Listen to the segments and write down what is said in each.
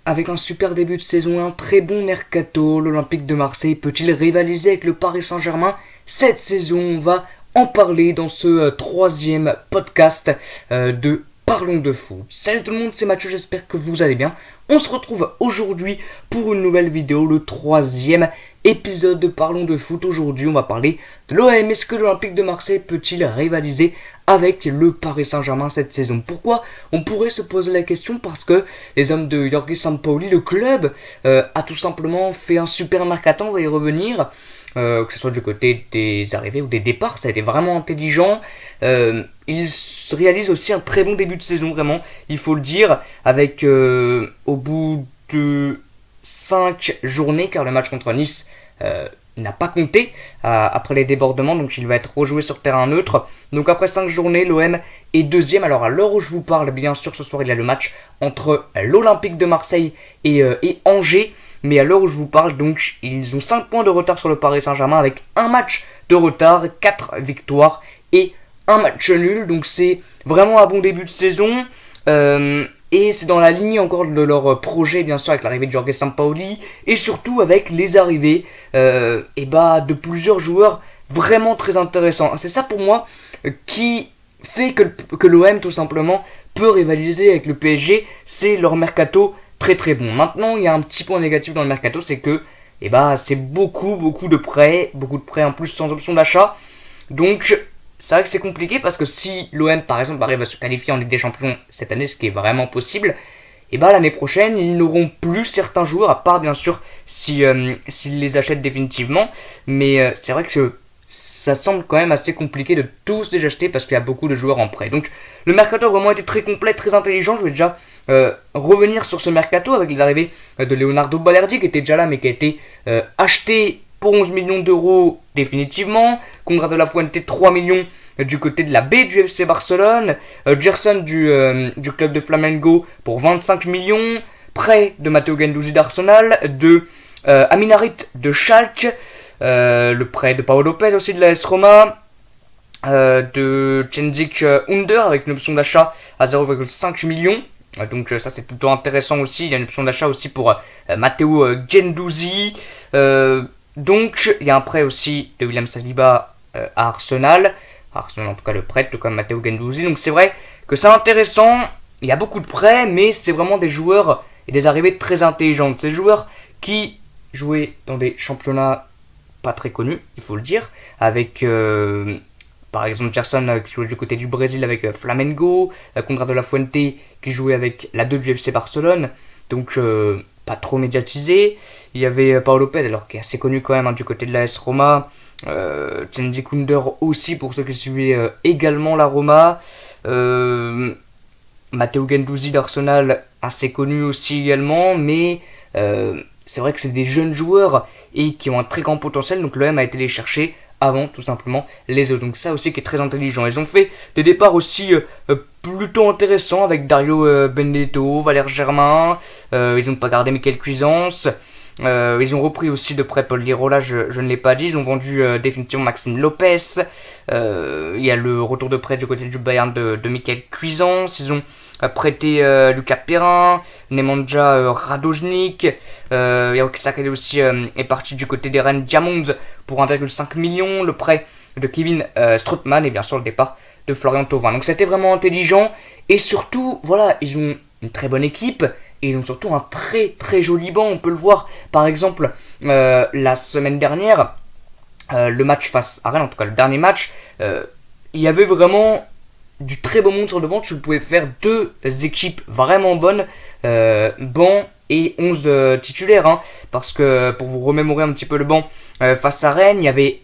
Avec un super début de saison, un très bon mercato, l'Olympique de Marseille peut-il rivaliser avec le Paris Saint-Germain cette saison? On va en parler dans ce troisième podcast de Parlons de foot. Salut tout le monde, c'est Mathieu, j'espère que vous allez bien. On se retrouve aujourd'hui pour une nouvelle vidéo, le troisième épisode de Parlons de foot. Aujourd'hui, on va parler de l'OM. Est-ce que l'Olympique de Marseille peut-il rivaliser avec le Paris Saint-Germain cette saison? Pourquoi? On pourrait se poser la question parce que les hommes de Jorge Sampaoli, le club, a tout simplement fait un super mercato, on va y revenir. Que ce soit du côté des arrivées ou des départs, ça a été vraiment intelligent. Ils réalisent aussi un très bon début de saison, vraiment, il faut le dire, avec au bout de 5 journées, car le match contre Nice n'a pas compté après les débordements, donc il va être rejoué sur terrain neutre. Donc après 5 journées, l'OM est deuxième. Alors à l'heure où je vous parle, bien sûr, ce soir il y a le match entre l'Olympique de Marseille et Angers. Mais à l'heure où je vous parle, donc, ils ont 5 points de retard sur le Paris Saint-Germain avec un match de retard, 4 victoires et un match nul. Donc c'est vraiment un bon début de saison. Et c'est dans la ligne encore de leur projet, bien sûr, avec l'arrivée de Jorge Sampaoli. Et surtout avec les arrivées de plusieurs joueurs vraiment très intéressants. C'est ça pour moi qui fait que l'OM, tout simplement, peut rivaliser avec le PSG. C'est leur mercato très très bon. Maintenant, il y a un petit point négatif dans le mercato, c'est que c'est beaucoup de prêts en plus sans option d'achat. Donc c'est vrai que c'est compliqué parce que si l'OM par exemple arrive à se qualifier en Ligue des Champions cette année, ce qui est vraiment possible, l'année prochaine ils n'auront plus certains joueurs, à part bien sûr s'ils les achètent définitivement. Mais c'est vrai que ça semble quand même assez compliqué de tous les acheter parce qu'il y a beaucoup de joueurs en prêt. Donc le mercato a vraiment été très complet, très intelligent. Je vais déjà revenir sur ce mercato avec les arrivées de Leonardo Balerdi qui était déjà là mais qui a été acheté pour 11 millions d'euros définitivement. Conrad de la Fuente 3 millions du côté de la B du FC Barcelone. Gerson du club de Flamengo pour 25 millions. Prêt de Matteo Guendouzi d'Arsenal, de Amin Harit de Schalke. Le prêt de Paolo Lopez aussi de la AS Roma, de Cengiz Under avec une option d'achat à 0,5 millions. Donc ça c'est plutôt intéressant aussi. Il y a une option d'achat aussi pour Matteo Guendouzi. Donc il y a un prêt aussi de William Saliba à Arsenal. Arsenal en tout cas le prêt, tout comme Matteo Guendouzi. Donc c'est vrai que c'est intéressant. Il y a beaucoup de prêts, mais c'est vraiment des joueurs et des arrivées très intelligentes. Ces joueurs qui jouaient dans des championnats pas très connu, il faut le dire, avec par exemple Gerson qui jouait du côté du Brésil avec Flamengo, Conrad de la Fuente qui jouait avec la 2 du FC Barcelone, donc pas trop médiatisé. Il y avait Paolo Lopez, alors qui est assez connu quand même du côté de l'AS Roma, Cengiz Under aussi pour ceux qui suivaient également la Roma, Matteo Guendouzi d'Arsenal assez connu aussi également, mais c'est vrai que c'est des jeunes joueurs et qui ont un très grand potentiel, donc l'OM a été les chercher avant tout simplement les autres. Donc ça aussi qui est très intelligent. Ils ont fait des départs aussi plutôt intéressants avec Dario Benedetto, Valère Germain, ils n'ont pas gardé Michael Cuisance, ils ont repris aussi de près Paul Lirola, je ne l'ai pas dit, ils ont vendu définitivement Maxime Lopez, il y a le retour de prêt du côté du Bayern de Michael Cuisance, ils ont prêté Lucas Perrin, Nemanja Radojnik, Yaroki Sakali aussi est parti du côté des Rennes Diamonds pour 1,5 million, le prêt de Kevin Strootman et bien sûr le départ de Florian Thauvin. Donc c'était vraiment intelligent et surtout voilà, ils ont une très bonne équipe et ils ont surtout un très très joli banc. On peut le voir par exemple la semaine dernière, le match face à Rennes, en tout cas le dernier match, il y avait vraiment du très beau monde sur le banc. Tu pouvais faire deux équipes vraiment bonnes, banc et 11 titulaires, parce que pour vous remémorer un petit peu le banc face à Rennes, il y avait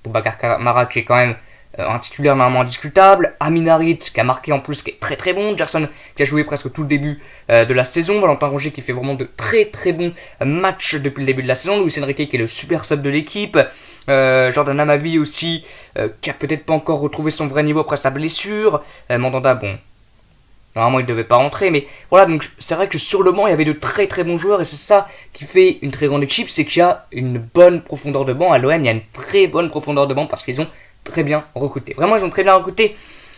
Boubacar Kamara qui est quand même un titulaire normalement indiscutable, Amin Harit qui a marqué en plus, qui est très très bon, Gerson qui a joué presque tout le début de la saison, Valentin Rongier qui fait vraiment de très très bons matchs depuis le début de la saison, Luis Enrique qui est le super sub de l'équipe, Jordan Amavi aussi qui a peut-être pas encore retrouvé son vrai niveau après sa blessure, Mandanda, bon, normalement il devait pas rentrer, mais voilà, donc c'est vrai que sur le banc il y avait de très très bons joueurs et c'est ça qui fait une très grande équipe, c'est qu'il y a une bonne profondeur de banc. À l'OM il y a une très bonne profondeur de banc parce qu'ils ont très bien recruté. Vraiment ils ont très bien recruté.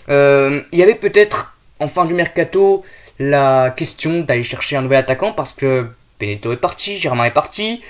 Il y avait peut-être en fin du mercato la question d'aller chercher un nouvel attaquant parce que Benedetto est parti, Germain est parti,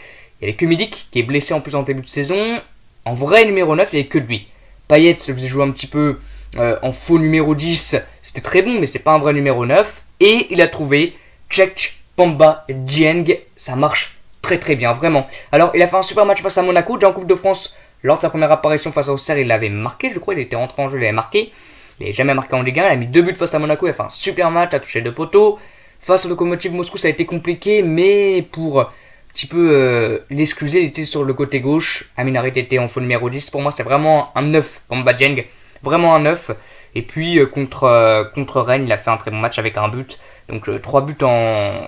il n'y avait que Milik qui est blessé en plus en début de saison. En vrai numéro 9, il n'y avait que lui. Payet se faisait jouer un petit peu en faux numéro 10, c'était très bon mais c'est pas un vrai numéro 9. Et il a trouvé Cech, Bamba, Dieng, ça marche très très bien, vraiment. Alors il a fait un super match face à Monaco, déjà en Coupe de France, lors de sa première apparition face à Auxerre, il l'avait marqué, je crois, il était rentré en jeu, il l'avait marqué. Il n'avait jamais marqué en Ligue 1, il a mis 2 buts face à Monaco, il a fait un super match, a touché 2 poteaux. Face au Lokomotiv Moscou, ça a été compliqué, mais pour un petit peu l'excuser, il était sur le côté gauche. Amin Harit était en faux numéro 10, pour moi c'est vraiment un 9, Bamba Dieng, vraiment un 9. Et puis contre Rennes, il a fait un très bon match avec un but. Donc 3 buts en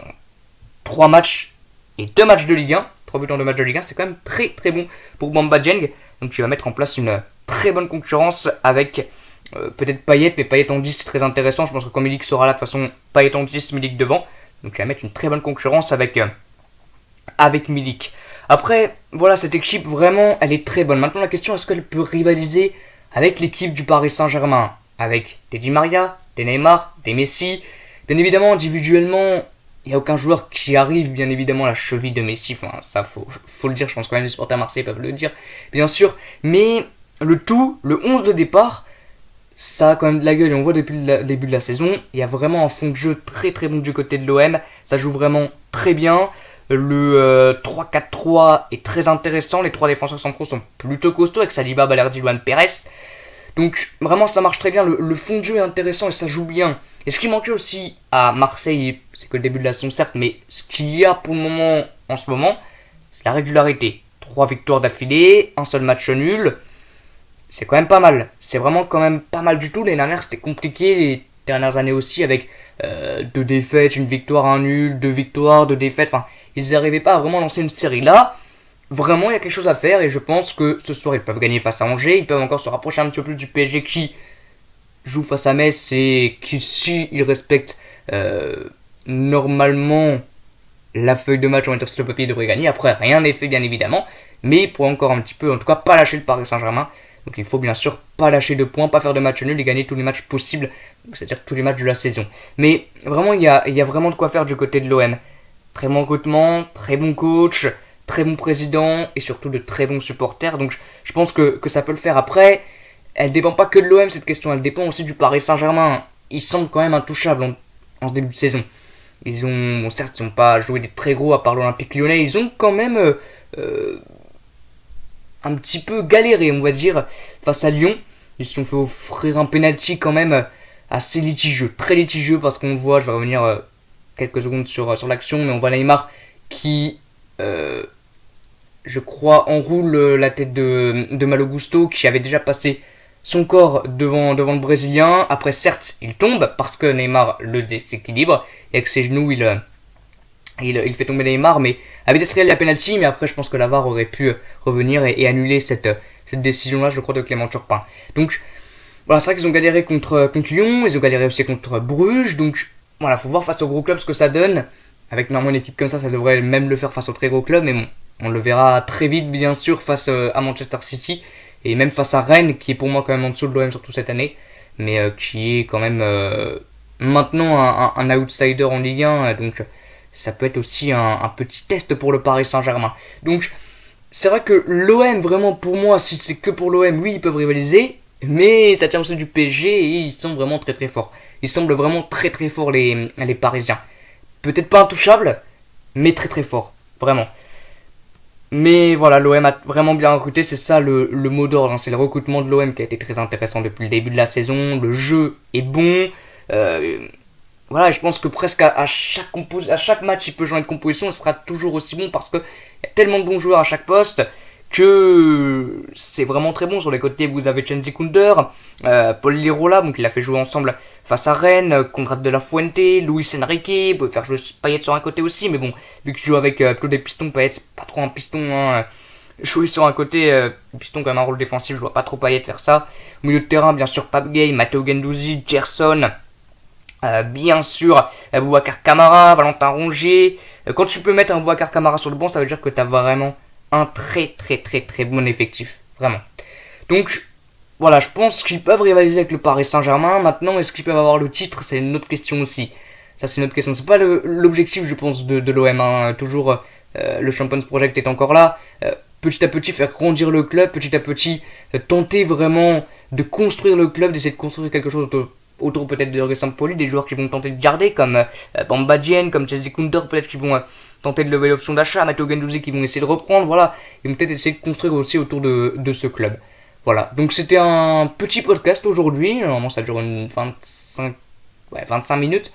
3 matchs et 2 matchs de Ligue 1. 3 buts en 2 matchs de Ligue 1, c'est quand même très très bon pour Bamba Dieng. Donc il va mettre en place une très bonne concurrence avec peut-être Payet, mais Payet en 10 c'est très intéressant. Je pense que quand Milik sera là, de toute façon, Payet en 10, Milik devant. Donc il va mettre une très bonne concurrence avec Milik. Après, voilà, cette équipe vraiment, elle est très bonne. Maintenant la question, est-ce qu'elle peut rivaliser avec l'équipe du Paris Saint-Germain, avec des Di Maria, des Neymar, des Messi. Bien évidemment, individuellement, il n'y a aucun joueur qui arrive, bien évidemment, à la cheville de Messi. Enfin, ça, faut le dire, je pense quand même les supporters marseillais peuvent le dire, bien sûr. Mais le tout, le 11 de départ, ça a quand même de la gueule. Et on voit depuis le début de la saison, il y a vraiment un fond de jeu très très bon du côté de l'OM. Ça joue vraiment très bien. Le 3-4-3 est très intéressant. Les 3 défenseurs centraux sont plutôt costauds avec Saliba, Balerdi, Luan Pérez. Donc vraiment ça marche très bien, le fond de jeu est intéressant et ça joue bien. Et ce qui manquait aussi à Marseille, c'est que le début de la saison certes, mais ce qu'il y a pour le moment, en ce moment, c'est la régularité. 3 victoires d'affilée, un seul match nul, c'est quand même pas mal. C'est vraiment quand même pas mal du tout. L'année dernière c'était compliqué, les dernières années aussi avec 2 défaites, une victoire, un nul, 2 victoires, 2 défaites. Enfin, ils n'arrivaient pas à vraiment lancer une série là. Vraiment, il y a quelque chose à faire et je pense que ce soir, ils peuvent gagner face à Angers. Ils peuvent encore se rapprocher un petit peu plus du PSG qui joue face à Metz et qui, si ils respectent normalement la feuille de match, on va dire sur le papier, devrait gagner. Après, rien n'est fait, bien évidemment. Mais pour encore un petit peu, en tout cas, pas lâcher le Paris Saint-Germain. Donc il faut bien sûr pas lâcher de points, pas faire de match nul et gagner tous les matchs possibles. C'est-à-dire tous les matchs de la saison. Mais vraiment, il y a vraiment de quoi faire du côté de l'OM. Très bon recrutement, très bon coach, très bon président et surtout de très bons supporters. Donc je pense que ça peut le faire. Après, elle dépend pas que de l'OM cette question, elle dépend aussi du Paris Saint-Germain. Ils semblent quand même intouchables en ce début de saison. Ils ont, bon, certes, ils n'ont pas joué des très gros à part l'Olympique Lyonnais. Ils ont quand même un petit peu galéré, on va dire, face à Lyon. Ils se sont fait offrir un penalty quand même assez litigieux, très litigieux parce qu'on voit, je vais revenir quelques secondes sur l'action, mais on voit Neymar qui, je crois, enroule la tête de Malo Gusto qui avait déjà passé son corps devant le Brésilien. Après, certes, il tombe parce que Neymar le déséquilibre et avec ses genoux, il fait tomber Neymar, mais à vitesse réelle, il y a penalty, mais après, je pense que la VAR aurait pu revenir et annuler cette décision-là, je crois, de Clément Turpin. Donc, voilà, c'est vrai qu'ils ont galéré contre Lyon, ils ont galéré aussi contre Bruges, donc voilà, faut voir face aux gros clubs ce que ça donne. Avec normalement une équipe comme ça devrait même le faire face aux très gros clubs, mais bon, on le verra très vite, bien sûr, face à Manchester City, et même face à Rennes, qui est pour moi quand même en dessous de l'OM, surtout cette année, mais qui est quand même maintenant un outsider en Ligue 1, donc ça peut être aussi un petit test pour le Paris Saint-Germain. Donc, c'est vrai que l'OM, vraiment pour moi, si c'est que pour l'OM, oui, ils peuvent rivaliser, mais ça tient aussi du PSG et ils sont vraiment très très forts. Ils semblent vraiment très très forts les Parisiens. Peut-être pas intouchables, mais très très forts, vraiment. Mais voilà, l'OM a vraiment bien recruté, c'est ça le mot d'ordre, hein. C'est le recrutement de l'OM qui a été très intéressant depuis le début de la saison. Le jeu est bon. Voilà, je pense que presque à chaque match, il peut changer de composition, ce sera toujours aussi bon parce qu'il y a tellement de bons joueurs à chaque poste que c'est vraiment très bon. Sur les côtés, vous avez Chenzi Kunder, Paul Lirola, donc il a fait jouer ensemble face à Rennes, Conrad de la Fuente, Luis Enrique, vous pouvez faire jouer Payet sur un côté aussi, mais bon, vu qu'il joue avec plutôt des pistons, Payet c'est pas trop un piston, hein. Jouer sur un côté, piston quand même un rôle défensif, je vois pas trop Payet faire ça. Au milieu de terrain, bien sûr, Pape Gueye, Matteo Guendouzi, Gerson, bien sûr, Boubacar Kamara, Valentin Rongier. Quand tu peux mettre un Boubacar Kamara sur le banc, ça veut dire que tu as vraiment un très très très très bon effectif. Vraiment. Donc, voilà, je pense qu'ils peuvent rivaliser avec le Paris Saint-Germain. Maintenant, est-ce qu'ils peuvent avoir le titre? C'est une autre question aussi. Ça, c'est une autre question. C'est pas l'objectif, je pense, de l'OM. Hein. Toujours, le Champions Project est encore là. Petit à petit, faire grandir le club. Petit à petit, tenter vraiment de construire le club, d'essayer de construire quelque chose autour peut-être de Jorge Sampaoli, des joueurs qui vont tenter de garder, comme Bamba Dieng, comme Chelsea Koundor, peut-être qui vont tenter de lever l'option d'achat, Matteo Guendouzi qui vont essayer de reprendre, voilà. Ils vont peut-être essayer de construire aussi autour de ce club. Voilà, donc c'était un petit podcast aujourd'hui. Normalement, ça dure 25 minutes.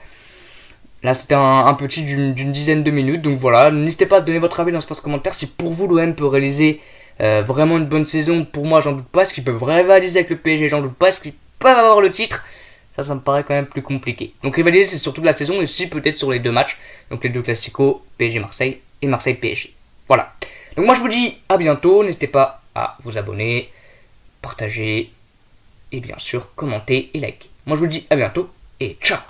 Là, c'était un petit d'une dizaine de minutes. Donc voilà, n'hésitez pas à donner votre avis dans l'espace commentaire. Si pour vous, l'OM peut réaliser vraiment une bonne saison, pour moi, j'en doute pas. Est-ce qu'ils peuvent rivaliser avec le PSG? J'en doute pas. Est-ce qu'ils peuvent avoir le titre? Ça me paraît quand même plus compliqué. Donc rivaliser, c'est surtout de la saison et aussi peut-être sur les deux matchs. Donc les deux classicos, PSG-Marseille et Marseille-PSG. Voilà. Donc moi, je vous dis à bientôt. N'hésitez pas à vous abonner, partager et bien sûr commenter et liker. Moi, je vous dis à bientôt et ciao.